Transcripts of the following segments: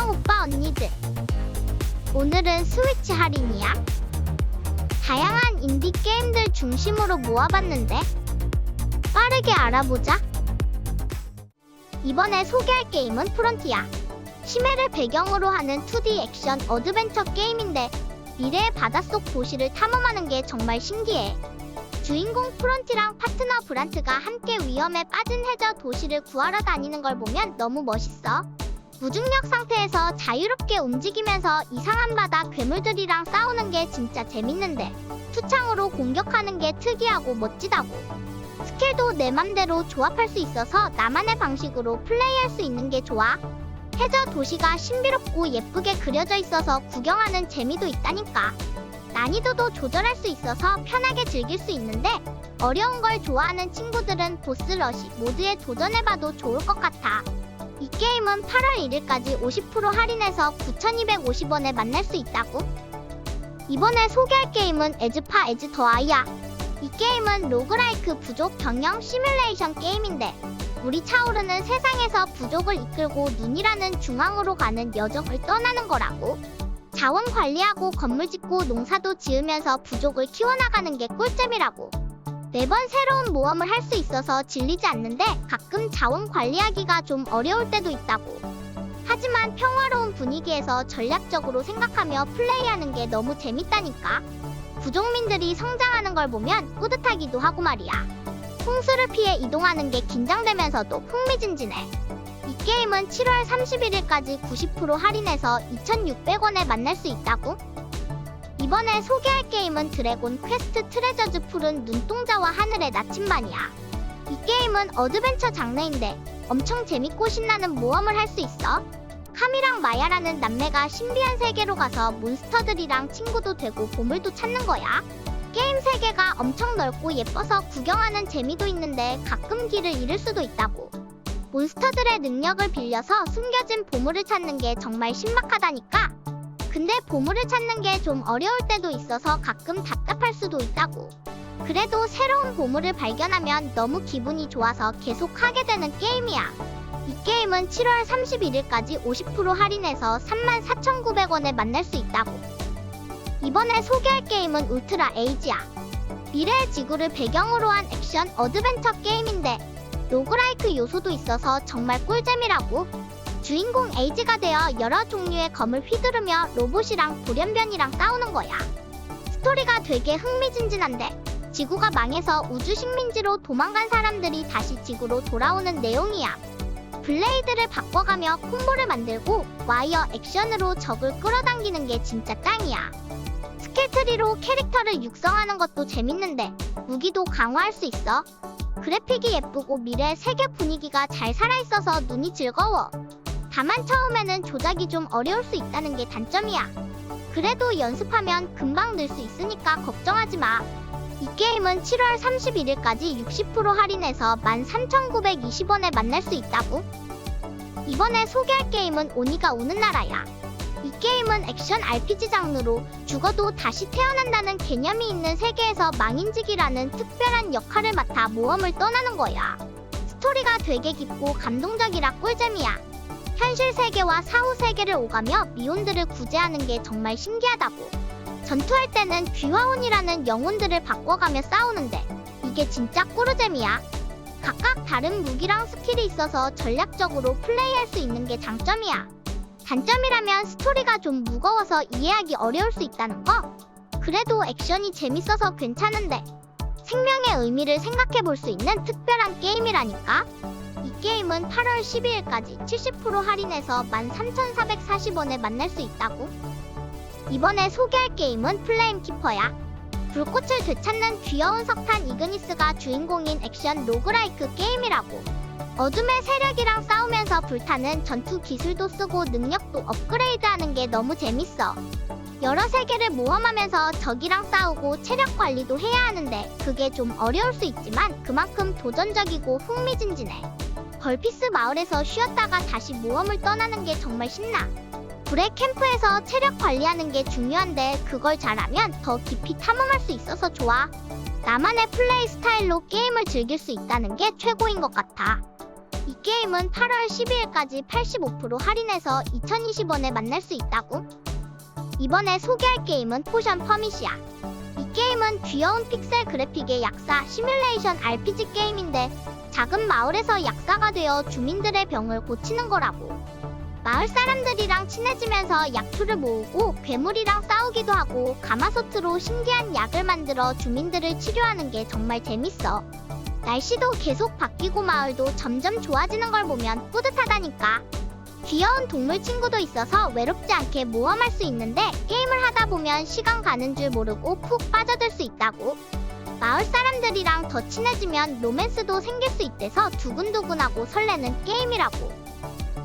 안녕 오빠 언니들. 오늘은 스위치 할인이야. 다양한 인디 게임들 중심으로 모아봤는데 빠르게 알아보자. 이번에 소개할 게임은 프론티아. 심해를 배경으로 하는 2D 액션 어드벤처 게임인데 미래의 바닷속 도시를 탐험하는 게 정말 신기해. 주인공 프론티랑 파트너 브란트가 함께 위험에 빠진 해저 도시를 구하러 다니는 걸 보면 너무 멋있어. 무중력 상태에서 자유롭게 움직이면서 이상한 바다 괴물들이랑 싸우는 게 진짜 재밌는데 투창으로 공격하는 게 특이하고 멋지다고. 스킬도 내 맘대로 조합할 수 있어서 나만의 방식으로 플레이할 수 있는 게 좋아. 해저 도시가 신비롭고 예쁘게 그려져 있어서 구경하는 재미도 있다니까. 난이도도 조절할 수 있어서 편하게 즐길 수 있는데 어려운 걸 좋아하는 친구들은 보스러시 모드에 도전해봐도 좋을 것 같아. 이 게임은 8월 1일까지 50% 할인해서 9,250원에 만날 수 있다고. 이번에 소개할 게임은 에즈파 에즈 더 아이야. 이 게임은 로그라이크 부족 경영 시뮬레이션 게임인데 물이 차오르는 세상에서 부족을 이끌고 눈이라는 중앙으로 가는 여정을 떠나는 거라고. 자원 관리하고 건물 짓고 농사도 지으면서 부족을 키워나가는 게 꿀잼이라고. 매번 새로운 모험을 할 수 있어서 질리지 않는데 가끔 자원 관리하기가 좀 어려울 때도 있다고. 하지만 평화로운 분위기에서 전략적으로 생각하며 플레이하는 게 너무 재밌다니까. 부족민들이 성장하는 걸 보면 뿌듯하기도 하고 말이야. 홍수를 피해 이동하는 게 긴장되면서도 흥미진진해. 이 게임은 7월 31일까지 90% 할인해서 2,600원에 만날 수 있다고. 이번에 소개할 게임은 드래곤 퀘스트 트레저즈 푸른 눈동자와 하늘의 나침반이야. 이 게임은 어드벤처 장르인데 엄청 재밌고 신나는 모험을 할 수 있어. 카미랑 마야라는 남매가 신비한 세계로 가서 몬스터들이랑 친구도 되고 보물도 찾는 거야. 게임 세계가 엄청 넓고 예뻐서 구경하는 재미도 있는데 가끔 길을 잃을 수도 있다고. 몬스터들의 능력을 빌려서 숨겨진 보물을 찾는 게 정말 신박하다니까. 근데 보물을 찾는 게 좀 어려울 때도 있어서 가끔 답답할 수도 있다고. 그래도 새로운 보물을 발견하면 너무 기분이 좋아서 계속 하게 되는 게임이야. 이 게임은 7월 31일까지 50% 할인해서 34,900원에 만날 수 있다고. 이번에 소개할 게임은 울트라 에이지야. 미래의 지구를 배경으로 한 액션 어드벤처 게임인데 로그라이크 요소도 있어서 정말 꿀잼이라고. 주인공 에이지가 되어 여러 종류의 검을 휘두르며 로봇이랑 돌연변이랑 싸우는 거야. 스토리가 되게 흥미진진한데 지구가 망해서 우주 식민지로 도망간 사람들이 다시 지구로 돌아오는 내용이야. 블레이드를 바꿔가며 콤보를 만들고 와이어 액션으로 적을 끌어당기는 게 진짜 짱이야. 스킬트리로 캐릭터를 육성하는 것도 재밌는데 무기도 강화할 수 있어. 그래픽이 예쁘고 미래 세계 분위기가 잘 살아있어서 눈이 즐거워. 다만 처음에는 조작이 좀 어려울 수 있다는 게 단점이야. 그래도 연습하면 금방 늘 수 있으니까 걱정하지 마. 이 게임은 7월 31일까지 60% 할인해서 13,920원에 만날 수 있다고. 이번에 소개할 게임은 오니가 오는 나라야. 이 게임은 액션 RPG 장르로 죽어도 다시 태어난다는 개념이 있는 세계에서 망인직이라는 특별한 역할을 맡아 모험을 떠나는 거야. 스토리가 되게 깊고 감동적이라 꿀잼이야. 현실 세계와 사후 세계를 오가며 미혼들을 구제하는 게 정말 신기하다고. 전투할 때는 귀화혼이라는 영혼들을 바꿔가며 싸우는데 이게 진짜 꿀잼이야. 각각 다른 무기랑 스킬이 있어서 전략적으로 플레이할 수 있는 게 장점이야. 단점이라면 스토리가 좀 무거워서 이해하기 어려울 수 있다는 거. 그래도 액션이 재밌어서 괜찮은데 생명의 의미를 생각해 볼 수 있는 특별한 게임이라니까. 이 게임은 8월 12일까지 70% 할인해서 13,440원에 만날 수 있다고. 이번에 소개할 게임은 플레임키퍼야. 불꽃을 되찾는 귀여운 석탄 이그니스가 주인공인 액션 로그라이크 게임이라고. 어둠의 세력이랑 싸우면서 불타는 전투 기술도 쓰고 능력도 업그레이드하는 게 너무 재밌어. 여러 세계를 모험하면서 적이랑 싸우고 체력 관리도 해야 하는데 그게 좀 어려울 수 있지만 그만큼 도전적이고 흥미진진해. 벌피스 마을에서 쉬었다가 다시 모험을 떠나는 게 정말 신나. 불의 캠프에서 체력 관리하는 게 중요한데 그걸 잘하면 더 깊이 탐험할 수 있어서 좋아. 나만의 플레이 스타일로 게임을 즐길 수 있다는 게 최고인 것 같아. 이 게임은 8월 12일까지 85% 할인해서 2,020원에 만날 수 있다고? 이번에 소개할 게임은 포션 퍼밋이야. 이 게임은 귀여운 픽셀 그래픽의 약사 시뮬레이션 RPG 게임인데 작은 마을에서 약사가 되어 주민들의 병을 고치는 거라고. 마을 사람들이랑 친해지면서 약초를 모으고 괴물이랑 싸우기도 하고 가마솥으로 신기한 약을 만들어 주민들을 치료하는 게 정말 재밌어. 날씨도 계속 바뀌고 마을도 점점 좋아지는 걸 보면 뿌듯하다니까. 귀여운 동물 친구도 있어서 외롭지 않게 모험할 수 있는데 게임을 하다 보면 시간 가는 줄 모르고 푹 빠져들 수 있다고. 마을 사람들이랑 더 친해지면 로맨스도 생길 수 있대서 두근두근하고 설레는 게임이라고.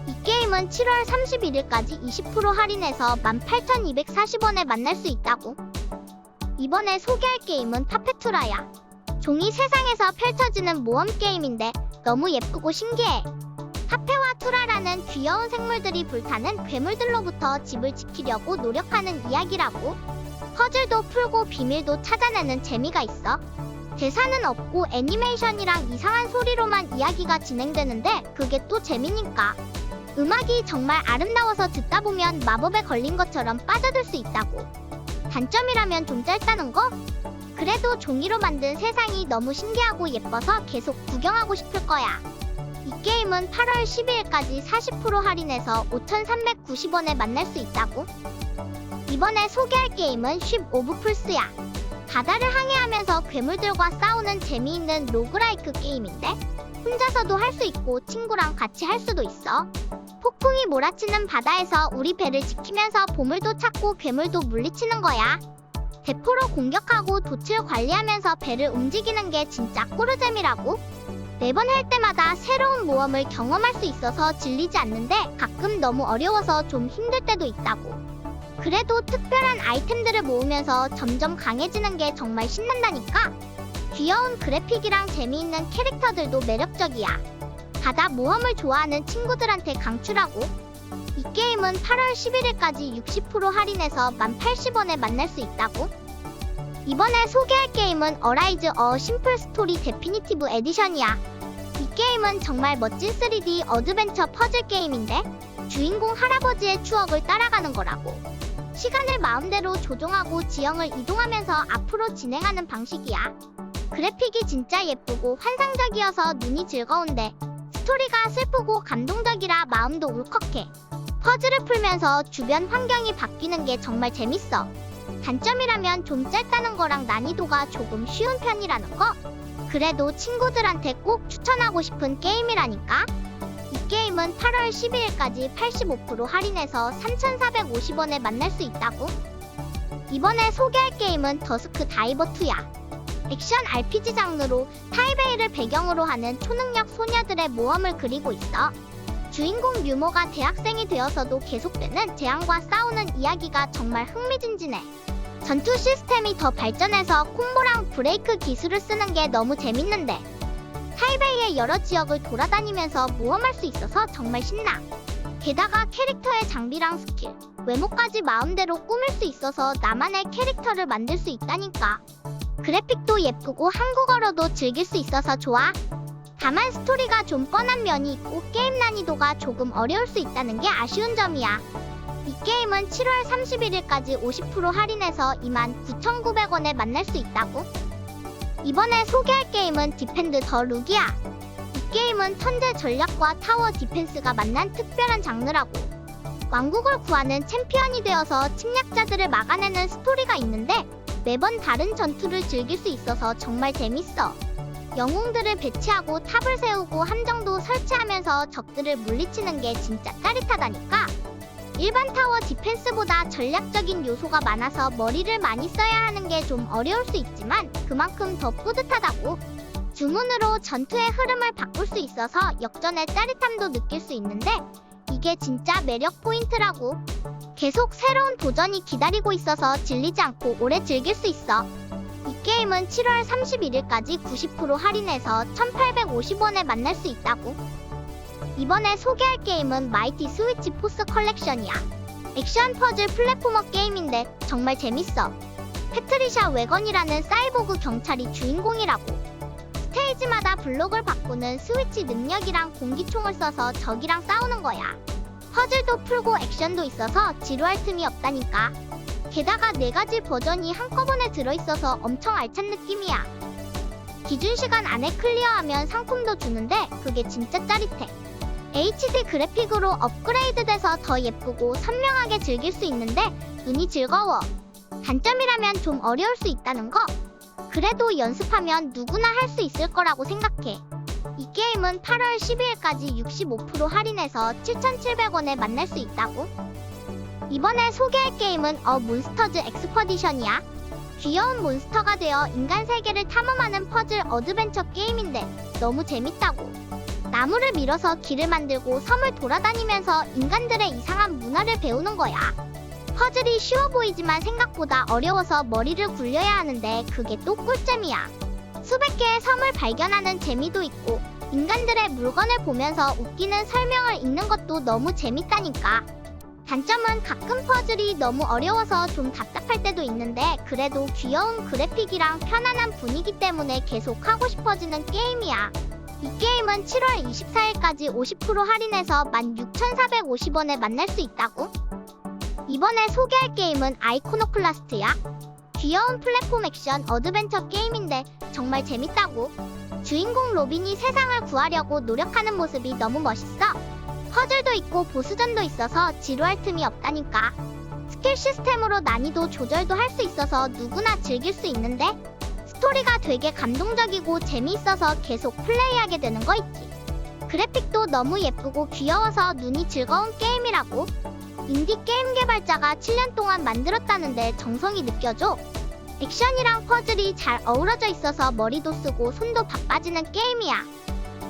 이 게임은 7월 31일까지 20% 할인해서 18,240원에 만날 수 있다고. 이번에 소개할 게임은 파페투라야. 종이 세상에서 펼쳐지는 모험 게임인데 너무 예쁘고 신기해. 파페와 투라라는 귀여운 생물들이 불타는 괴물들로부터 집을 지키려고 노력하는 이야기라고. 퍼즐도 풀고 비밀도 찾아내는 재미가 있어. 대사는 없고 애니메이션이랑 이상한 소리로만 이야기가 진행되는데 그게 또 재미니까. 음악이 정말 아름다워서 듣다 보면 마법에 걸린 것처럼 빠져들 수 있다고. 단점이라면 좀 짧다는 거? 그래도 종이로 만든 세상이 너무 신기하고 예뻐서 계속 구경하고 싶을 거야. 이 게임은 8월 12일까지 40% 할인해서 5,390원에 만날 수 있다고. 이번에 소개할 게임은 쉽 오브 풀스야. 바다를 항해하면서 괴물들과 싸우는 재미있는 로그라이크 게임인데 혼자서도 할 수 있고 친구랑 같이 할 수도 있어. 폭풍이 몰아치는 바다에서 우리 배를 지키면서 보물도 찾고 괴물도 물리치는 거야. 대포로 공격하고 돛을 관리하면서 배를 움직이는 게 진짜 꿀잼이라고. 매번 할 때마다 새로운 모험을 경험할 수 있어서 질리지 않는데 가끔 너무 어려워서 좀 힘들 때도 있다고. 그래도 특별한 아이템들을 모으면서 점점 강해지는 게 정말 신난다니까. 귀여운 그래픽이랑 재미있는 캐릭터들도 매력적이야. 바다 모험을 좋아하는 친구들한테 강추라고. 이 게임은 8월 11일까지 60% 할인해서 1080원에 만날 수 있다고. 이번에 소개할 게임은 어라이즈 어 심플 스토리 데피니티브 에디션이야. 이 게임은 정말 멋진 3D 어드벤처 퍼즐 게임인데 주인공 할아버지의 추억을 따라가는 거라고. 시간을 마음대로 조종하고 지형을 이동하면서 앞으로 진행하는 방식이야. 그래픽이 진짜 예쁘고 환상적이어서 눈이 즐거운데 스토리가 슬프고 감동적이라 마음도 울컥해. 퍼즐을 풀면서 주변 환경이 바뀌는 게 정말 재밌어. 단점이라면 좀 짧다는 거랑 난이도가 조금 쉬운 편이라는 거. 그래도 친구들한테 꼭 추천하고 싶은 게임이라니까. 이 게임은 8월 12일까지 85% 할인해서 3,450원에 만날 수 있다고. 이번에 소개할 게임은 더스크 다이버 2야. 액션 RPG 장르로 타이베이를 배경으로 하는 초능력 소녀들의 모험을 그리고 있어. 주인공 유모가 대학생이 되어서도 계속되는 재앙과 싸우는 이야기가 정말 흥미진진해. 전투 시스템이 더 발전해서 콤보랑 브레이크 기술을 쓰는 게 너무 재밌는데 타이베이의 여러 지역을 돌아다니면서 모험할 수 있어서 정말 신나. 게다가 캐릭터의 장비랑 스킬, 외모까지 마음대로 꾸밀 수 있어서 나만의 캐릭터를 만들 수 있다니까. 그래픽도 예쁘고 한국어로도 즐길 수 있어서 좋아. 다만 스토리가 좀 뻔한 면이 있고 게임 난이도가 조금 어려울 수 있다는 게 아쉬운 점이야. 이 게임은 7월 31일까지 50% 할인해서 29,900원에 만날 수 있다고. 이번에 소개할 게임은 디펜드 더 룩이야. 이 게임은 천재 전략과 타워 디펜스가 만난 특별한 장르라고. 왕국을 구하는 챔피언이 되어서 침략자들을 막아내는 스토리가 있는데 매번 다른 전투를 즐길 수 있어서 정말 재밌어. 영웅들을 배치하고 탑을 세우고 함정도 설치하면서 적들을 물리치는 게 진짜 짜릿하다니까. 일반 타워 디펜스보다 전략적인 요소가 많아서 머리를 많이 써야 하는 게 좀 어려울 수 있지만 그만큼 더 뿌듯하다고. 주문으로 전투의 흐름을 바꿀 수 있어서 역전의 짜릿함도 느낄 수 있는데 이게 진짜 매력 포인트라고. 계속 새로운 도전이 기다리고 있어서 질리지 않고 오래 즐길 수 있어. 이 게임은 7월 31일까지 90% 할인해서 1,850원에 만날 수 있다고. 이번에 소개할 게임은 마이티 스위치 포스 컬렉션이야. 액션 퍼즐 플랫포머 게임인데 정말 재밌어. 패트리샤 웨건이라는 사이보그 경찰이 주인공이라고. 스테이지마다 블록을 바꾸는 스위치 능력이랑 공기총을 써서 적이랑 싸우는 거야. 퍼즐도 풀고 액션도 있어서 지루할 틈이 없다니까. 게다가 4가지 버전이 한꺼번에 들어있어서 엄청 알찬 느낌이야. 기준 시간 안에 클리어하면 상품도 주는데 그게 진짜 짜릿해. HD 그래픽으로 업그레이드돼서 더 예쁘고 선명하게 즐길 수 있는데 눈이 즐거워. 단점이라면 좀 어려울 수 있다는 거. 그래도 연습하면 누구나 할 수 있을 거라고 생각해. 이 게임은 8월 12일까지 65% 할인해서 7,700원에 만날 수 있다고. 이번에 소개할 게임은 몬스터즈 엑스퍼디션이야. 귀여운 몬스터가 되어 인간 세계를 탐험하는 퍼즐 어드벤처 게임인데 너무 재밌다고. 나무를 밀어서 길을 만들고 섬을 돌아다니면서 인간들의 이상한 문화를 배우는 거야. 퍼즐이 쉬워 보이지만 생각보다 어려워서 머리를 굴려야 하는데 그게 또 꿀잼이야. 수백 개의 섬을 발견하는 재미도 있고 인간들의 물건을 보면서 웃기는 설명을 읽는 것도 너무 재밌다니까. 단점은 가끔 퍼즐이 너무 어려워서 좀 답답할 때도 있는데 그래도 귀여운 그래픽이랑 편안한 분위기 때문에 계속 하고 싶어지는 게임이야. 이 게임은 7월 24일까지 50% 할인해서 16,450원에 만날 수 있다고. 이번에 소개할 게임은 아이코노클라스트야. 귀여운 플랫폼 액션 어드벤처 게임인데 정말 재밌다고. 주인공 로빈이 세상을 구하려고 노력하는 모습이 너무 멋있어. 퍼즐도 있고 보스전도 있어서 지루할 틈이 없다니까. 스킬 시스템으로 난이도 조절도 할 수 있어서 누구나 즐길 수 있는데 스토리가 되게 감동적이고 재미있어서 계속 플레이하게 되는 거 있지. 그래픽도 너무 예쁘고 귀여워서 눈이 즐거운 게임이라고. 인디 게임 개발자가 7년 동안 만들었다는데 정성이 느껴져. 액션이랑 퍼즐이 잘 어우러져 있어서 머리도 쓰고 손도 바빠지는 게임이야.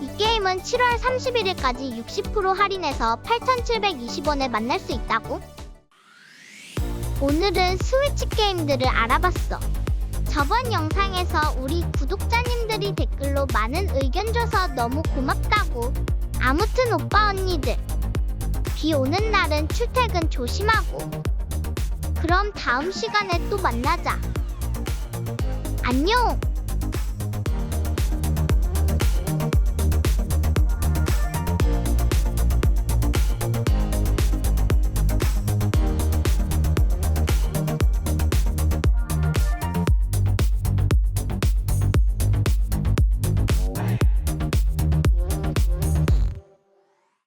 이 게임은 7월 31일까지 60% 할인해서 8,720원에 만날 수 있다고. 오늘은 스위치 게임들을 알아봤어. 저번 영상에서 우리 구독자님들이 댓글로 많은 의견 줘서 너무 고맙다고. 아무튼 오빠 언니들, 비 오는 날은 출퇴근 조심하고. 그럼 다음 시간에 또 만나자. 안녕!